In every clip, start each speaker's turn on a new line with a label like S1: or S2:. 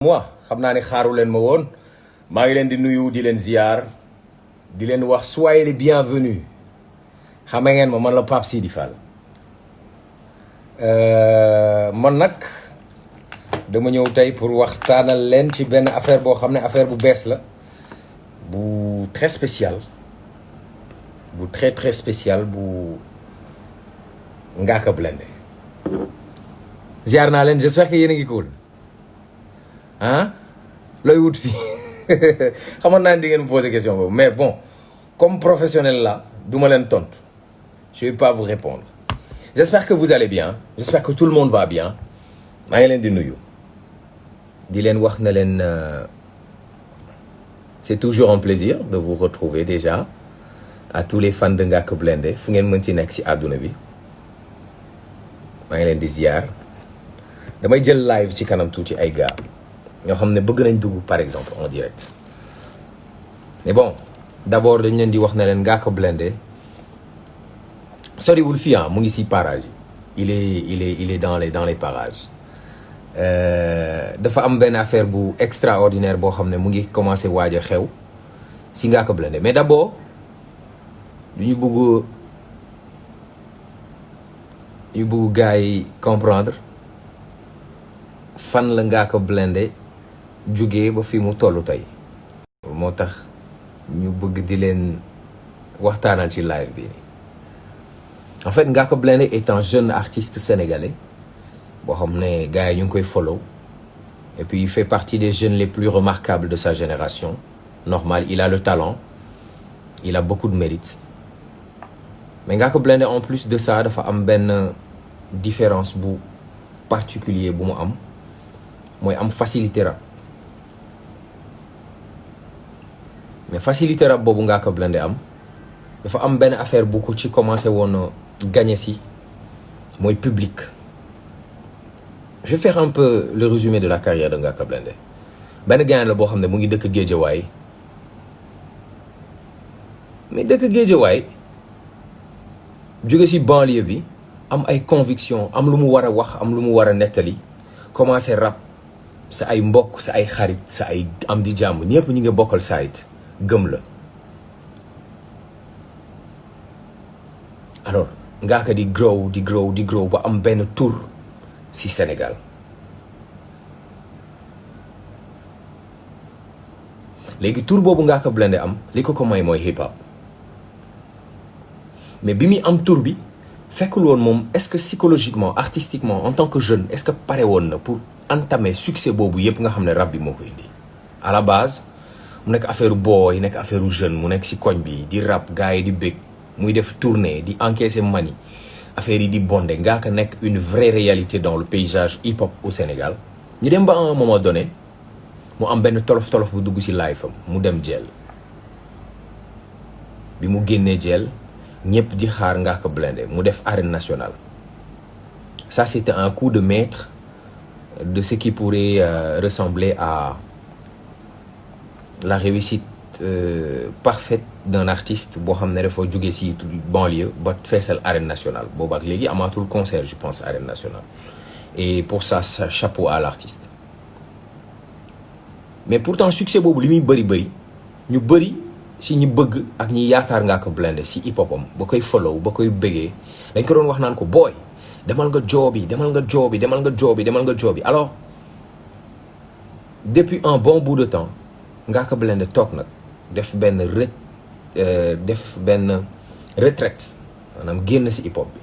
S1: moi xam naa ne xaaru leen ma woon maa ngi leen di nuyu di leen ziar di leen wax soyez les bienvenus xame ngeen ma man la Pape Sidi Fall man nag dama ñëw tey pour waxtaanal leen ci benn affaire boo xam ne affaire bu bees la bu très spécial bu très spécial bu Ngaaka Blindé ziar naa leen j'espère que yéen a ngi cool ah looy wut fii xamoon naa ne di ngeen poser question boobu mais bon comme professionnel là du ma leen tontu je vais pas vous répondre j'espère que vous allez bien j'espère que tout le monde va bien maa ngi leen di nuyu di leen wax na leen c'est toujours un plaisir de vous retrouver déjà à tous les fans de Ngaaka Blindé fu ngeen mën ci nekk ci àdduna bi maa ngi leen di ziar damay jël live ci kanam tuuti ay gars ñoo xam ne bëgg nañ dugg par exemple en direct mais bon d'abord dañ leen di wax ne leen Ngaaka Blindé soriwul fii mu ngi ci parages yi il est dans les parages dafa am benn affaire bu extraordinaire boo xam ne mu ngi commencé waaj a xew ci Ngaaka Blindé mais d'abord ñu bëgg gars yi comprendre fan la Ngaaka Blindé jógee ba fi mu tollu tey moo tax ñu bëgg di leen waxtaanal ci live bi en fait Ngaaka Blindé est un jeune artiste sénégalais boo xam ne gars yi ñu ngi koy follow et puis il fait partie des jeunes les plus remarquables de sa génération normal il a le talent il a beaucoup de mérite mais Ngaaka Blindé en plus de ça dafa am benn différence bu particulier bu mu am mooy am facilité rap mais facilité rap boobu Ngaaka Blindé am dafa am benn affaire bu ko ci commencé woon gagné si mooy public. Je vais faire un peu le résumé de la carrière de Ngaaka Blindé benn gars la boo xam ne mu ngi dëkk Géejawaay mais dëkk Géejawaay jóge si banlieue bi am ay conviction am lu mu war a wax am lu mu war a nettali commencé rap sa ay mbokk sa ay xarit sa ay am di jàmm ñëpp ñi nga bokkal saayit gëm la alors Ngaaka di grow ba am benn tour ci Sénégal léegi tour boobu Ngaaka Blindé am li ko may mooy hip hop mais bi muy am tour bi fekkul woon moom est-ce que psychologiquement artistiquement en tant que jeune est-ce que pare woon na pour entamer succès boobu yëpp nga xam ne rap bi moo koy indi à la base mu nekk affaire boy nekk affaire jeune mu nekk ci koñ bi di rap gars yi di bëgg muy def tournée di encaisser money affaire yi di bondé Ngaaka nekk une vraie réalité dans le paysage hip-hop au Sénégal ñu dem ba à un moment donné mu am benn tolof bu dugg ci life am mu dem jeel bi mu génnee jeel ñëpp di xaar Ngaaka Blindé mu def arène nationale ça c'était un coup de maître de ce qui pourrait ressembler à la réussite parfaite d'un artiste boo xam ne dafa jóge ci banlieue ba feesal arène nationale boobu ak léegi amaatul concert je pense arène nationale et pour ça chapeau à l'artiste mais pourtant succès boobu li muy bëri ñu bëri ci ñi bëgg ak ñi yaakaar Ngaaka Blindé ci hip hopam ba koy follow ba koy bëggee dañ ko doon wax naan ko booy demal nga joobi alors depuis un bon bout de temps Ngaaka Blindé toog nag def benn retraite maanaam génn ci hip hop bi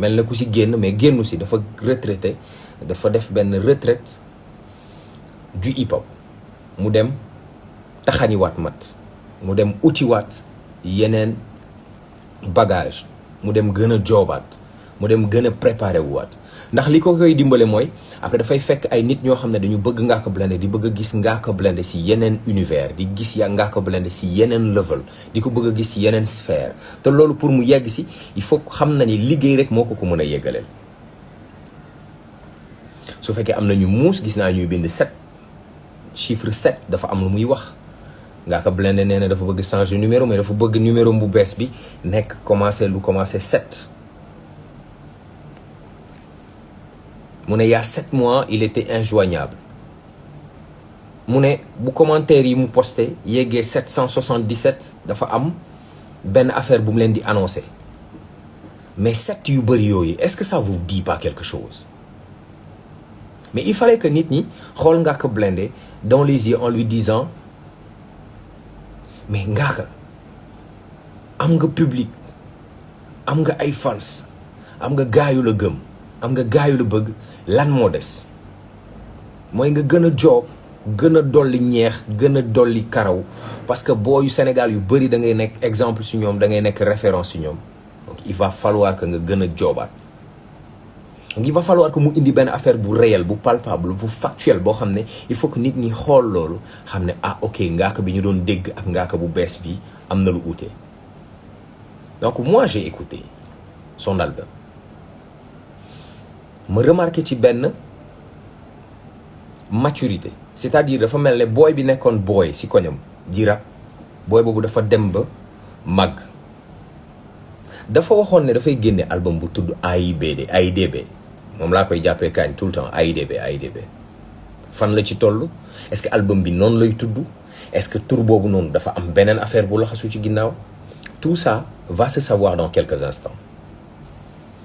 S1: mel na ku ci génn mais génnu ci dafa retraité dafa def benn retraite du hip hop mu dem taxaniwaat mat mu dem utiwaat yeneen bagage mu dem gën a joobaat mu dem gën a préparé wuwaat ndax li ko koy dimbale mooy après dafay fekk ay nit ñoo xam ne dañu bëgg Ngaaka Blindé di bëgg a gis Ngaaka Blindé ci yeneen univers di gis Ngaaka Blindé ci yeneen level di ko bëgg a gis ci yeneen sphère te loolu pour mu yegg ci il faut xam na ni liggéey rek moo ko mën a yeggaleel su fekkee am na ñu muus gis naa ñuy bind 7 chiffre 7 dafa am lu muy wax Ngaaka Blindé nee na dafa bëgg changer numéro mais dafa bëgg numéro bu bees bi nekk commencé 7 mu ne il y a 7 mois il était injoignable mu ne bu commentaire yi mu posté yeggee 777 dafa am benn affaire bu mu leen di annoncé mais 7 yu bëri yooyu est-ce que ça vous dit pas quelque chose? Mais il fallait que nit ñi xool Ngaaka Blindé dans les yeux en lui disant mais Ngaaka am nga public, am nga ay fans, am nga gaayu la gëm, am nga gaayu la bëgg, lan moo des mooy nga gën a job, gën a dolli ñeex, gën a dolli karaw, parce que booyu Sénégal yu bëri da ngay nekk exemple si ñoom, da ngay nekk référence si ñoom. Donc il va falloir que nga gën a joobaat. Donc il va falloir que mu indi benn affaire bu réel, bu palpable, bu factuel boo xam ne il faut que nit ñi xool loolu xam ne ah ok Ngaaka bi ñu doon dégg ak Ngaaka bu bees bi am na lu uute. Donc moi j'ai écouté son album ma remarqué ci benn maturité, c'est-à-dire dafa mel ne booy bi nekkoon booy si koñam di rap booy boobu dafa dem ba màgg. Dafa waxoon ne dafay génne album bu tudd AIBD moom laa koy jàppee kañ tout le temps AIDB fan la ci toll, est-ce que album bi noonu lay tudd, est-ce que tur boobu noonu dafa am beneen affaire bu laxasu ci ginnaaw? Tout ça va se savoir dans quelques instants.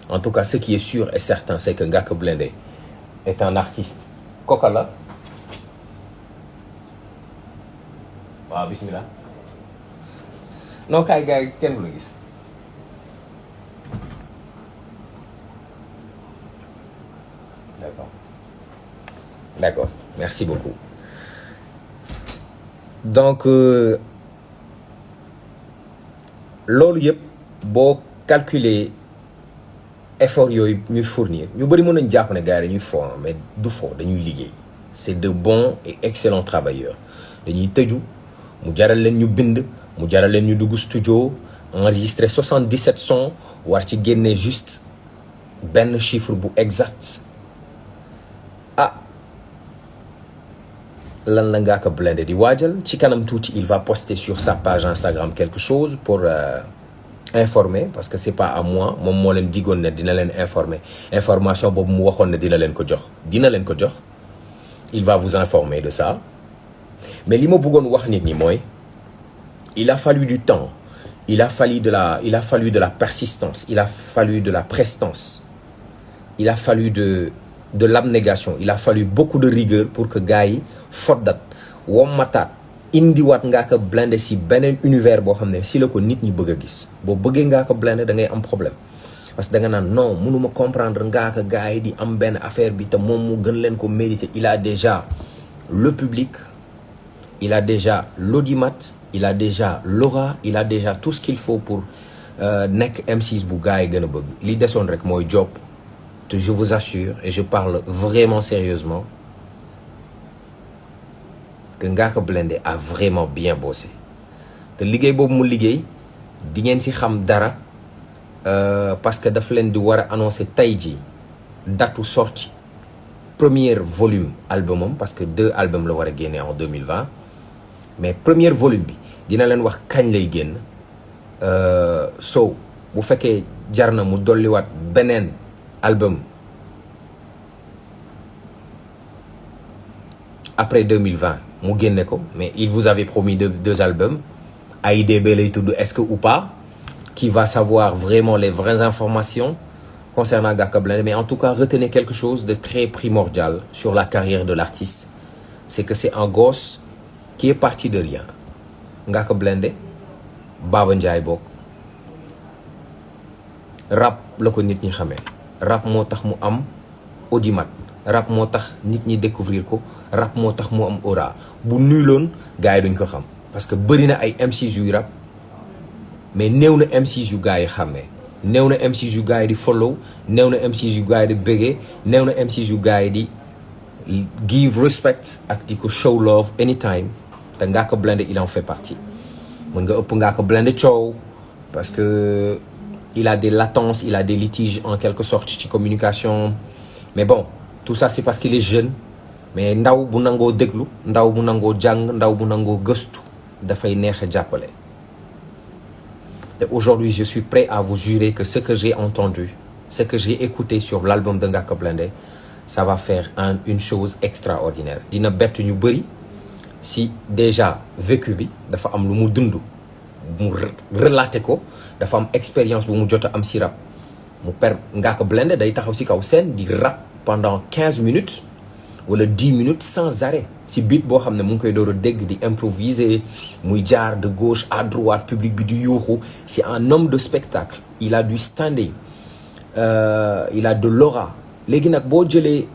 S1: En tout cas ce qui est sûr et certain c'est que Ngaaka Blindé est un artiste koka la waaw bismillah non kaay gars yi kenn du la gis. D'accord, merci beaucoup. Donc loolu yëpp boo calculer effort yooyu ñuy fournir ñu bëri mën nañ jàpp ne gars yi dañuy fo mais du fo, dañuy liggéey. C'est de bons et excellents travailleurs. Dañuy tëju mu jaral leen ñu bind, mu jaral leen ñu dugg studio enregistrer 77 sons war ci génne juste benn chiffre bu exact. Lan la Ngaaka Blindé di waajal ci kanam tuuti il va poster sur sa page Instagram quelque chose pour informer, parce que c'est pas à moi, moom moo leen digoon ne dina leen informer. Information boobu mu waxoon ne dina leen ko jox, il va vous informer de ça. Mais li ma bëggoon wax nit ñi mooy il a fallu du temps, il a fallu de la persistance, il a fallu de la prestance, il a fallu de l'abnégation, il a fallu beaucoup de rigueur pour que gars yi foddat wommataat indiwaat Ngaaka Blindé si beneen univers boo xam ne si la ko nit ñi bëgg a gis. Boo bëggee Ngaaka Blindé da ngay am problème parce que da nga naan non mënuma comprendre Ngaaka gars yi di am benn affaire bi te moom mu gën leen ko mériter. Il a déjà le public, il a déjà l'audimat, il a déjà l'aura, il a déjà tout ce qu'il faut pour nekk M6 bu gars yi gën a bëgg. Li desoon rek mooy job. Je vous assure, et je parle vraiment sérieusement, que Ngaaka Blindé a vraiment bien bossé. te liggéey boobu mu liggéey di ngeen si xam dara parce que daf leen di war a annoncer tey jii datu sortie premier volume albumam, parce que 2 albums la war a génne en 2020, mais premier volume bi dina leen wax kañ lay génn. So bu fekkee jar na mu dolliwaat beneen album après 2020 mu génne ko, mais il vous avait promis 2 albums. AIDB lay tudd est-ce que ou pas, qui va savoir vraiment les vraies informations concernant Ngaaka Blindé. Mais en tout cas retenez quelque chose de très primordial sur la carrière de l'artiste, c'est que c'est un gosse qui est parti de rien. Ngaaka Blindé Baba Ndiaye bokk rap la ko nit ñi xamee, rap moo tax mu am audimat, rap moo tax nit ñi découvrir ko, rap moo tax mu am aura. Bu nuyloon gars yi duñ ko xam parce que bëri na ay MCs yu rap mais néew na MCs yu gars yi xàmmee, néew na MCs yu gars yi di follow, néew na MCs yu gars yi di bëggee, néew na MCs yu gars yi di give respect ak di ko show love anytime. te Ngaaka Blindé il en fait partie. mën nga ëpp Ngaaka Blindé coow parce que il a des latences, il a des litiges en quelque sorte ci communication, mais bon tout ça c'est parce qu'il est jeune. Mais ndaw bu nangoo déglu, ndaw bu nangoo jàng, ndaw bu nangoo gëstu dafay neex a jàppale. Et aujourd'hui je suis prêt à vous jurer que ce que j'ai entendu, ce que j'ai écouté sur l'album de Ngaaka Blindé, ça va faire une chose extraordinaire. Dina bett ñu bëri si déjà vécu bi dafa am lu mu dund mu relaté ko dafa am expérience bu mu jot a am si rap mu Ngaaka Blindé day taxaw si kaw scène di rap pendant 15 minutes wala 10 minutes sans arrêt si beat boo xam ne mu ngi koy door a dégg di improviser muy jaar de gauche à droite public bi di yuuxu. C'est un homme de spectacle, il a du standing, il a de l'aura. Léegi nag boo jëlee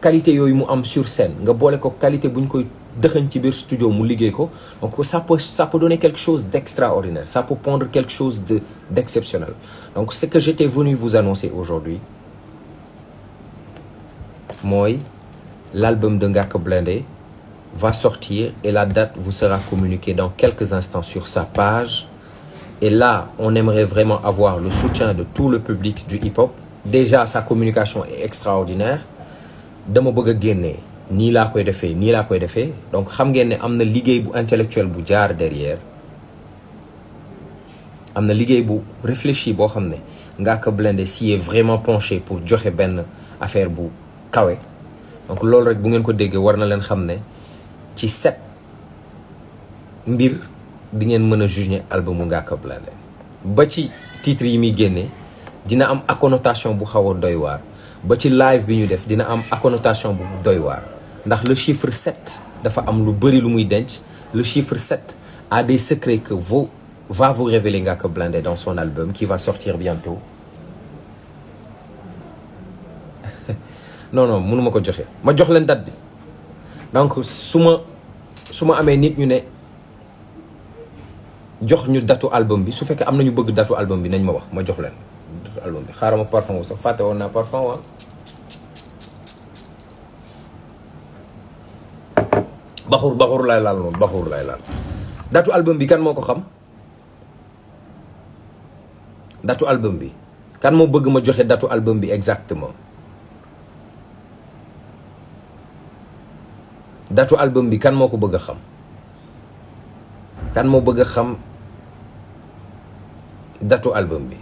S1: qualité yooyu mu am sur scène nga boole ko qualité bu ñu koy dëxañ ci biir studio mu liggéey ko, donc ça peut donner quelque chose d'extraordinaire, ça peut pondre quelque chose d'exceptionnel. Donc ce que j'étais venu vous annoncer aujourd'hui mooy l'album de Ngaaka Blindé va sortir et la date vous sera communiquée dans quelques instants sur sa page. Et là, on aimerait vraiment avoir le soutien de tout le public du hip-hop. Déjà, sa communication est extraordinaire. Dama bëgg a génne nii laa koy defee donc xam ngeen ne am na liggéey bu intellectuel bu jaar derrière. Am na liggéey bu réfléchi boo xam ne Ngaaka Blindé s'y est vraiment penché pour joxe benn affaire bu kawe. Donc loolu rek bu ngeen ko déggee war na leen xam ne ci 7 mbir di ngeen mën a juger albumu Ngaaka Blindé ba ci titre yi muy génne dina am connotation bu xaw a doy waar ba ci live bi ñu def dina am connotation bu doy waar ndax le chiffre 7 dafa am lu bëri lu muy denc. Le chiffre 7 a des secrets que va vous révéler Ngaaka Blindé dans son album qui va sortir bientôt. non mënuma ko joxe ma jox leen date bi donc su ma amee nit ñu ne jox ñu datu album bi su fekkee am nañu bëgg datu album bi nañ ma wax ma jox leen datu album bi. xaaral ma parfum wu sax fàtte woon naa parfum wa baxur lay laal noonu baxur lay laal. datu album bi kan moo ko xam datu album bi kan moo bëgg ma joxe datu album bi exactement. datu album bi kan moo ko bëgg a xam kan moo bëgg a xam datu album bi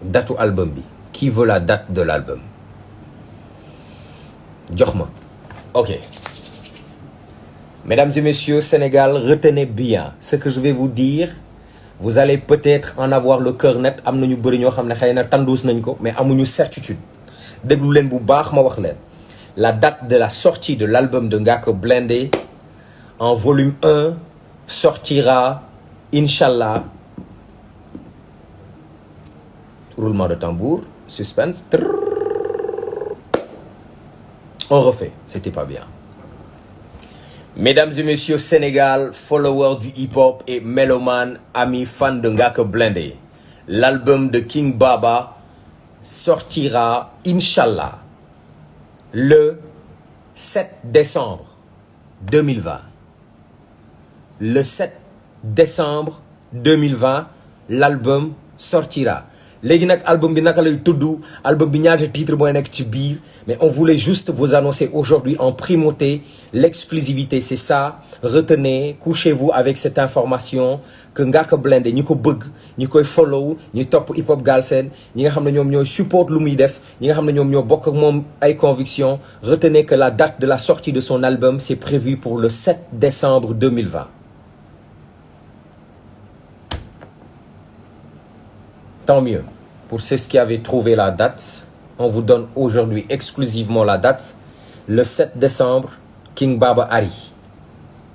S1: datu album bi qui veut la date de l'album jox ma. Ok, mesdames et messieurs, Sénégal, retenez bien ce que je vais vous dire. Vous allez peut-être en avoir le cœur net. Am na ñu bëri ñoo xam ne xëy na tanduus nañ ko mais amuñu certitude. déglu leen bu baax ma wax leen la date de la sortie de l'album de Ngaaka Blindé en volume 1 sortira Inch'Allah, roulement de tambour, suspense, on refait, c'était pas bien. Mesdames et messieurs, Sénégal, followers du hip-hop et mélomanes, amis fans de Ngaaka Blindé, l'album de King Baba sortira, Inch'Allah, le 7 décembre 2020. Le 7 décembre 2020, l'album sortira. Léegi nag album bi naka lay tudd, album bi ñaata titre mooy nekk ci biir, mais on voulait juste vous annoncer aujourd'hui en primauté l'exclusivité, c'est ça. Retenez, couchez-vous avec cette information que Ngaaka Blindé ñi ko bëgg, ñi koy follow, ñi topp hip hop Galsen, ñi nga xam ne ñoom ñooy support lu muy def, ñi nga xam ne ñoom ñoo bokk ak moom ay convictions. Retenez que la date de la sortie de son album c'est prévu pour le 7 décembre 2020. Tant mieux. Pour ceux qui avaient trouvé la date, on vous donne aujourd'hui exclusivement la date. Le 7 décembre, King Baba Ari.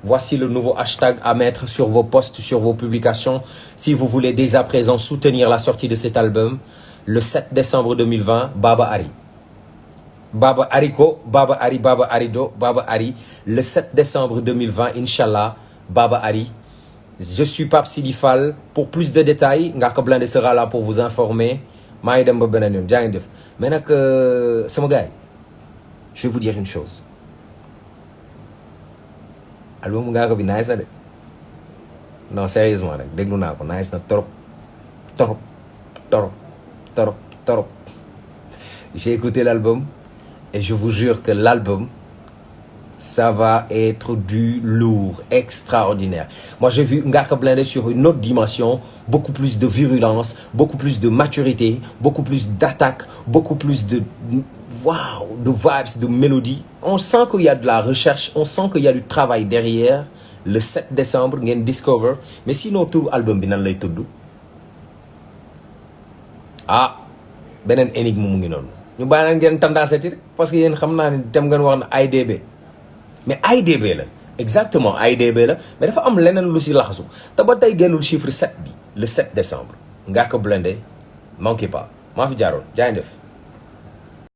S1: Voici le nouveau hashtag à mettre sur vos posts, sur vos publications. Si vous voulez dès à présent soutenir la sortie de cet album, le 7 décembre 2020, Baba Ari. Baba Ariko, Baba Ari, Baba Arido, Baba Ari. Le 7 décembre 2020, Inch'Allah, Baba Ari. Je suis Pape Sidi Fall. Pour plus de détails, Ngaaka Blindé sera là pour vous informer. maa ngi dem ba beneen yoon jaa ngi def mais nag sama gars yi je vais vous dire une chose. album Ngaaka bi nice na de non sérieusement rek déglu naa ko nice na trop trop trop trop trop. J'ai écouté l'album et je vous jure que l'album ça va être du lourd, extraordinaire. Moi, j'ai vu Ngaaka Blindé sur une autre dimension, beaucoup plus de virulence, beaucoup plus de maturité, beaucoup plus d'attaque, beaucoup plus de waouh, de vibes, de mélodie. On sent qu'il y a de la recherche, on sent qu'il y a du travail derrière. Le 7 décembre, ngeen Discover. Mais sinon, tout album bi nan lay tudd? Ah, beneen énigme mu ngi noonu. ñu bàyyi leen ngeen tendance rek parce que yéen xam naa ne dem ngeen wax na IDB. Mais IDB la exactement IDB la mais dafa am leneen lu si laxasu te ba tey génnul chiffre 7 bi le 7 décembre Ngaaka Blindé manquez pas maa fi jaaroon jaay def